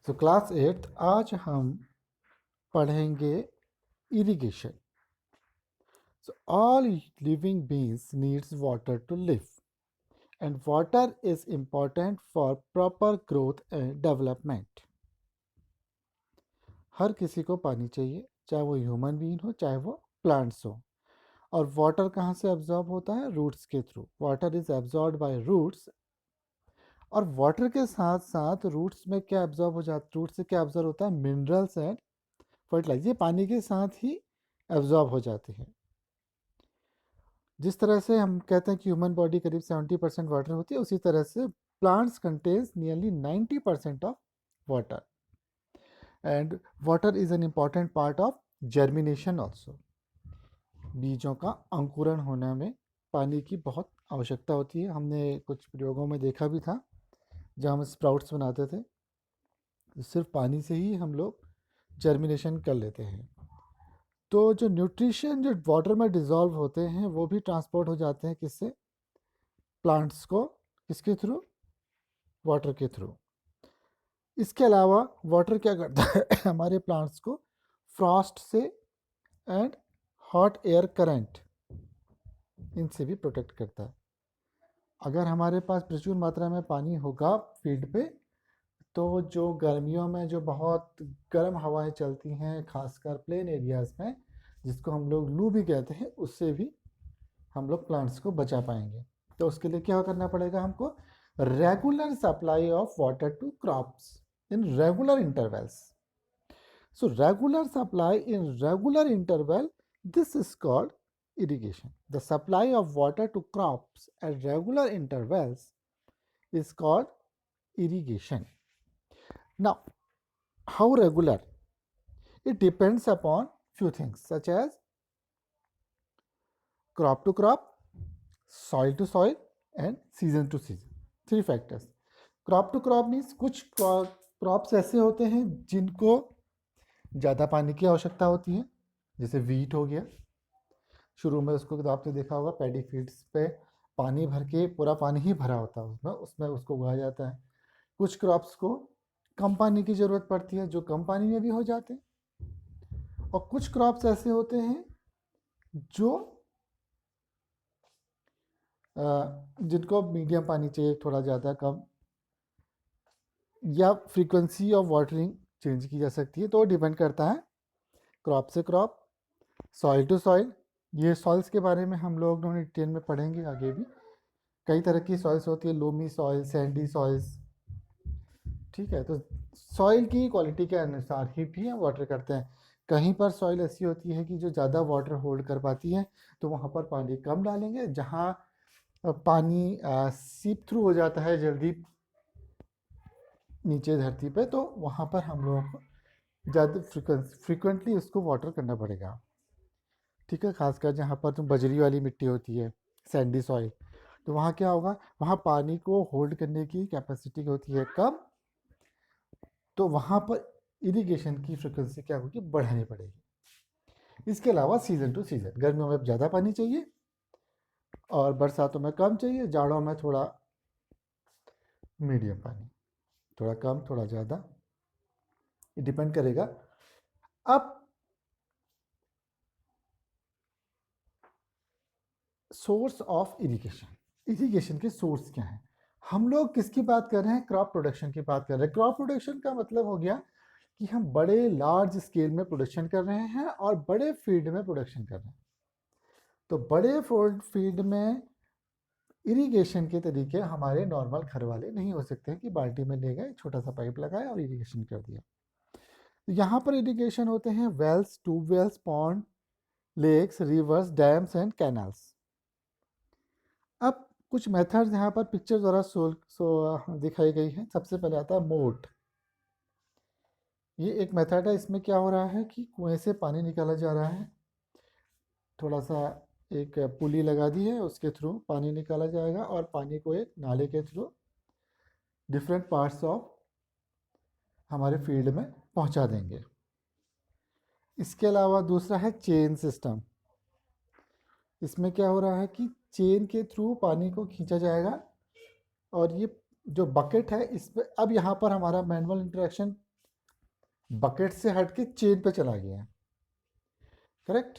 तो क्लास 8 आज हम पढ़ेंगे irrigation. So all living beings needs water to live, and water is important for proper growth and development. हर किसी को पानी चाहिए, चाहे वो ह्यूमन बीइंग हो चाहे वो प्लांट्स हो. और वाटर कहाँ से एब्जॉर्ब होता है? रूट्स के through. Water is absorb by roots. और वाटर के साथ साथ रूट्स में क्या एब्जॉर्ब हो जाता, रूट से क्या एब्जॉर्ब होता है? Minerals and fertiliser. ये पानी के साथ ही एब्जॉर्ब हो जाते हैं. जिस तरह से हम कहते हैं कि ह्यूमन बॉडी करीब 70% वाटर होती है, उसी तरह से plants contains nearly 90% of water. And water is an important part of germination also. बीजों का अंकुरण होने में पानी की बहुत आवश्यकता होती है. हमने कुछ प्रयोगों में देखा भी था जब हम स्प्राउट्स बनाते थे, सिर्फ पानी से ही हम लोग जर्मिनेशन कर लेते हैं. तो जो न्यूट्रिशन जो वाटर में डिज़ोल्व होते हैं वो भी ट्रांसपोर्ट हो जाते हैं किससे? प्लांट्स को. किसके थ्रू? वाटर के थ्रू. इसके अलावा वाटर क्या करता है? हमारे प्लांट्स को फ्रॉस्ट से एंड हॉट एयर करंट इनसे भी प्रोटेक्ट करता है. अगर हमारे पास प्रचुर मात्रा में पानी होगा फील्ड पे, तो जो गर्मियों में जो बहुत गर्म हवाएं चलती हैं खासकर प्लेन एरियाज़ में, जिसको हम लोग लू भी कहते हैं, उससे भी हम लोग प्लांट्स को बचा पाएंगे. तो उसके लिए क्या करना पड़ेगा हमको? Regular supply of water to crops in regular intervals. So regular supply in regular interval, this is called irrigation. The supply of water to crops at regular intervals is called irrigation. Now, how regular? It depends upon few things such as crop to crop, soil to soil and season to season. 3 factors. Crop to crop means कुछ crops ऐसे होते हैं जिनको ज़्यादा पानी की आवश्यकता होती है, जैसे वीट हो गया. शुरू में उसको तो आपने देखा होगा पैडी फील्ड्स पे पानी भर के, पूरा पानी ही भरा होता है उसमें उसको उगाया जाता है. कुछ क्रॉप्स को कम पानी की ज़रूरत पड़ती है जो कम पानी में भी हो जाते हैं. और कुछ क्रॉप्स ऐसे होते हैं जो जिनको मीडियम पानी चाहिए, थोड़ा ज़्यादा कम, या फ्रीक्वेंसी ऑफ वाटरिंग चेंज की जा सकती है. तो डिपेंड करता है क्रॉप से क्रॉप. सॉइल टू सॉइल, ये सॉइल्स के बारे में हम लोग डिटेल में पढ़ेंगे आगे भी. कई तरह की सॉइल्स होती है, लोमी सॉइल, सैंडी सॉइल्स. ठीक है, तो सॉइल की क्वालिटी के अनुसार ही भी हम वाटर करते हैं. कहीं पर सॉइल ऐसी होती है कि जो ज़्यादा वाटर होल्ड कर पाती है, तो वहाँ पर पानी कम डालेंगे. जहाँ पानी सीप थ्रू हो जाता है जल्दी नीचे धरती पे, तो वहाँ पर हम लोगों को ज़्यादा फ्रिक्वेंटली उसको वाटर करना पड़ेगा. ठीक है, खासकर जहाँ पर तुम बजरी वाली मिट्टी होती है, सैंडी सॉइल, तो वहाँ क्या होगा? वहाँ पानी को होल्ड करने की कैपेसिटी होती है कम. तो वहाँ पर इरिगेशन की फ्रिक्वेंसी क्या होगी? बढ़ानी पड़ेगी. इसके अलावा सीज़न टू सीज़न, गर्मियों में ज़्यादा पानी चाहिए और बरसातों में कम चाहिए, जाड़ों में थोड़ा मीडियम पानी, थोड़ा कम थोड़ा ज़्यादा, ये डिपेंड करेगा. अब सोर्स ऑफ इरिगेशन, इरिगेशन के सोर्स क्या हैं? हम लोग किसकी बात कर रहे हैं? क्रॉप प्रोडक्शन की बात कर रहे हैं. क्रॉप प्रोडक्शन का मतलब हो गया कि हम बड़े लार्ज स्केल में प्रोडक्शन कर रहे हैं और बड़े फील्ड में प्रोडक्शन कर रहे हैं. तो बड़े फील्ड में इरिगेशन के तरीके हमारे नॉर्मल घर वाले नहीं हो सकते हैं कि बाल्टी में ले गए, छोटा सा पाइप लगाया और इरिगेशन कर दिया. तो यहाँ पर इरिगेशन होते हैं wells, tubewells, pond, lakes, rivers, dams and canals. अब कुछ मेथड्स यहाँ पर पिक्चर द्वारा दिखाई गई है. सबसे पहले आता है मोट. ये एक मेथड है. इसमें क्या हो रहा है कि कुएं से पानी निकाला जा रहा है, थोड़ा सा एक पुली लगा दी है, उसके थ्रू पानी निकाला जाएगा और पानी को एक नाले के थ्रू डिफरेंट पार्ट्स ऑफ हमारे फील्ड में पहुंचा देंगे. इसके अलावा दूसरा है चेन सिस्टम. इसमें क्या हो रहा है कि चेन के थ्रू पानी को खींचा जाएगा और ये जो बकेट है इस पर, अब यहाँ पर हमारा मैनुअल इंटरेक्शन बकेट से हट के चेन पे चला गया है। करेक्ट।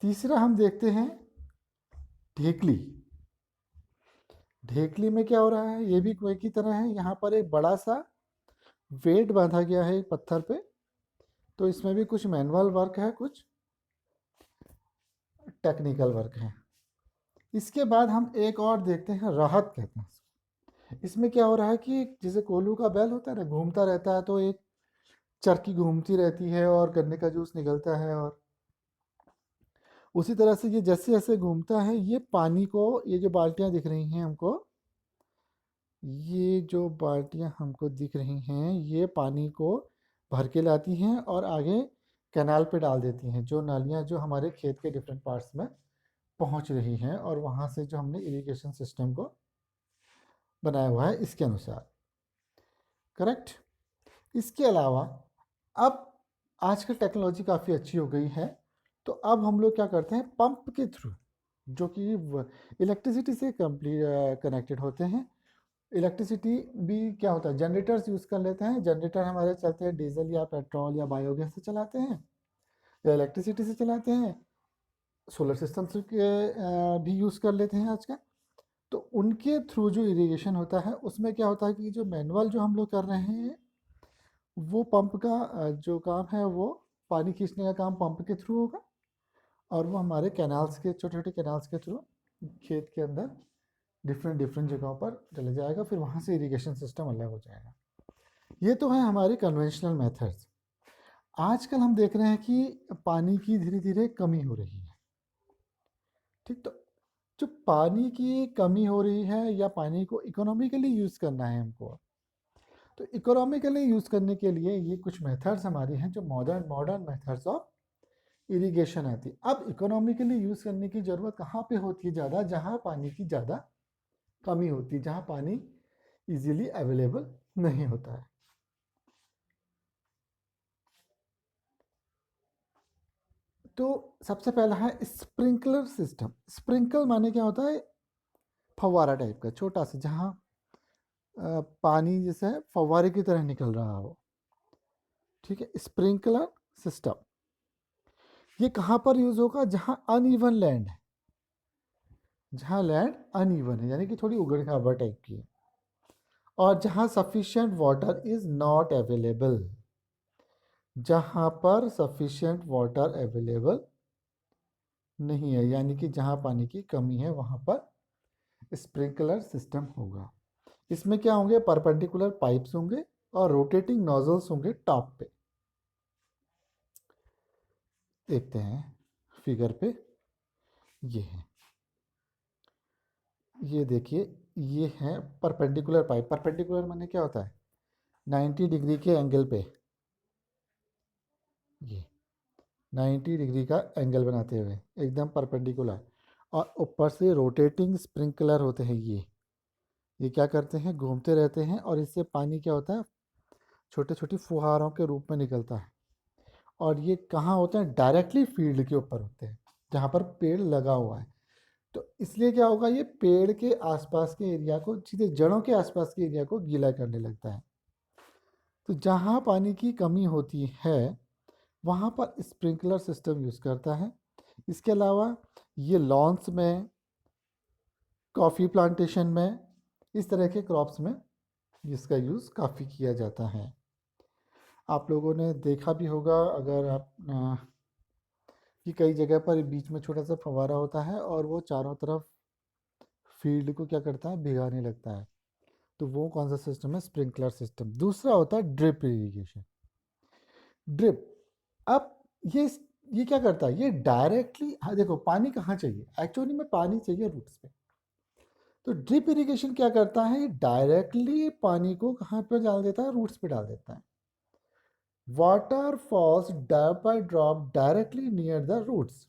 तीसरा हम देखते हैं ढेकली। ढेकली में क्या हो रहा है, ये भी कुएं की तरह है। यहाँ पर एक बड़ा सा वेट बांधा गया है एक पत्थर पे। तो इसमें भी कुछ मैनुअल वर्क है, कुछ टेक्निकल वर्क है। इसके बाद हम एक और देखते हैं, राहत कहते हैं। इसमें क्या हो रहा है कि जैसे कोल्हू का बैल होता है ना, घूमता रहता है, तो एक चरखी घूमती रहती है और गन्ने का जूस निकलता है, और उसी तरह से ये जैसे जैसे घूमता है, ये पानी को, ये जो बाल्टियां दिख रही हैं हमको, ये जो बाल्टियां हमको दिख रही हैं, ये पानी को भर के लाती हैं और आगे कैनाल पे डाल देती हैं, जो नालियाँ जो हमारे खेत के डिफरेंट पार्ट्स में पहुंच रही हैं, और वहाँ से जो हमने इरिगेशन सिस्टम को बनाया हुआ है इसके अनुसार। करेक्ट। इसके अलावा अब आजकल टेक्नोलॉजी काफ़ी अच्छी हो गई है, तो अब हम लोग क्या करते हैं, पंप के थ्रू, जो कि इलेक्ट्रिसिटी से कंप्लीट कनेक्टेड होते हैं। इलेक्ट्रिसिटी भी क्या होता है, जनरेटर्स यूज़ कर लेते हैं। जनरेटर हमारे चलते हैं डीजल या पेट्रोल या बायोगैस से चलाते हैं, या इलेक्ट्रिसिटी से चलाते हैं। सोलर सिस्टम से भी यूज़ कर लेते हैं आजकल। तो उनके थ्रू जो इरिगेशन होता है, उसमें क्या होता है कि जो मैनुअल जो हम लोग कर रहे हैं, वो पंप का जो काम है, वो पानी खींचने का काम पंप के थ्रू होगा, और वो हमारे कैनाल्स के, छोटे छोटे कैनाल्स के थ्रू खेत के अंदर डिफरेंट डिफरेंट जगहों पर चले जाएगा, फिर वहाँ से इरिगेशन सिस्टम अलग हो जाएगा। ये तो है हमारे कन्वेंशनल मेथड्स। आजकल हम देख रहे हैं कि पानी की धीरे धीरे कमी हो रही है। ठीक। तो जो पानी की कमी हो रही है, या पानी को इकोनॉमिकली यूज़ करना है हमको, तो इकोनॉमिकली यूज़ करने के लिए ये कुछ मेथड्स हमारी हैं, जो modern modern methods of irrigation आती है। अब इकोनॉमिकली यूज़ करने की ज़रूरत कहाँ पे होती है ज़्यादा, जहाँ पानी की ज़्यादा कमी होती है, जहाँ पानी इजीली अवेलेबल नहीं होता है। तो सबसे पहला है स्प्रिंकलर सिस्टम। स्प्रिंकल माने क्या होता है, फव्वारा टाइप का छोटा सा, जहाँ पानी जैसे फव्वारे की तरह निकल रहा हो। ठीक है, स्प्रिंकलर सिस्टम। ये कहाँ पर यूज़ होगा, जहाँ अनइवन लैंड है, जहाँ लैंड अनइवन है, यानी कि थोड़ी उगड़ खाबड़ टाइप की है, और जहाँ sufficient water is not available. जहाँ पर सफिशिएंट वाटर अवेलेबल नहीं है, यानी कि जहाँ पानी की कमी है, वहाँ पर स्प्रिंकलर सिस्टम होगा। इसमें क्या होंगे, परपेंडिकुलर पाइप्स होंगे और रोटेटिंग नोजल्स होंगे टॉप पे। देखते हैं फिगर पे, ये है, ये देखिए, ये है परपेंडिकुलर पाइप। परपेंडिकुलर माने क्या होता है, 90 डिग्री के एंगल पे, ये 90 डिग्री का एंगल बनाते हुए एकदम परपेंडिकुलर, और ऊपर से रोटेटिंग स्प्रिंकलर होते हैं। ये क्या करते हैं, घूमते रहते हैं, और इससे पानी क्या होता है, छोटे छोटी फुहारों के रूप में निकलता है। और ये कहाँ होते हैं, डायरेक्टली फील्ड के ऊपर होते हैं, जहाँ पर पेड़ लगा हुआ है। तो इसलिए क्या होगा, ये पेड़ के आसपास के एरिया को, सीधे जड़ों के आसपास के एरिया को गीला करने लगता है। तो जहाँ पानी की कमी होती है, वहाँ पर स्प्रिंकलर सिस्टम यूज़ करता है। इसके अलावा ये लॉन्स में, कॉफ़ी प्लांटेशन में, इस तरह के क्रॉप्स में इसका यूज़ काफ़ी किया जाता है। आप लोगों ने देखा भी होगा, अगर आप कि कई जगह पर बीच में छोटा सा फव्वारा होता है, और वो चारों तरफ फील्ड को क्या करता है, भिगाने लगता है। तो वो कौन सा सिस्टम है, स्प्रिंकलर सिस्टम। दूसरा होता है ड्रिप इरिगेशन। ड्रिप, अब ये ये क्या करता है, ये डायरेक्टली, हाँ देखो, पानी कहाँ चाहिए, एक्चुअली में पानी चाहिए रूट्स पे। तो ड्रिप इरिगेशन क्या करता है, ये डायरेक्टली पानी को कहाँ पर डाल देता है, रूट्स पे डाल देता है। Water falls drop by drop directly near the roots.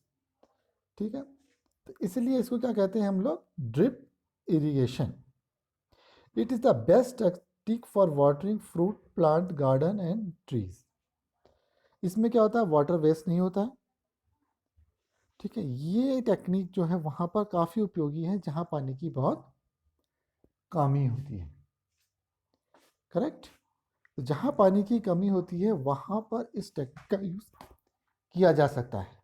ठीक है, तो इसलिए इसको क्या कहते हैं हम लोग, drip irrigation. It is the best technique for watering fruit plant garden and trees. इसमें क्या होता है, वाटर वेस्ट नहीं होता है। ठीक है, ये टेक्निक जो है वहाँ पर काफ़ी उपयोगी है, जहाँ पानी की बहुत कमी होती है। करेक्ट। तो जहाँ पानी की कमी होती है वहाँ पर इस टेक्निक का यूज़ किया जा सकता है।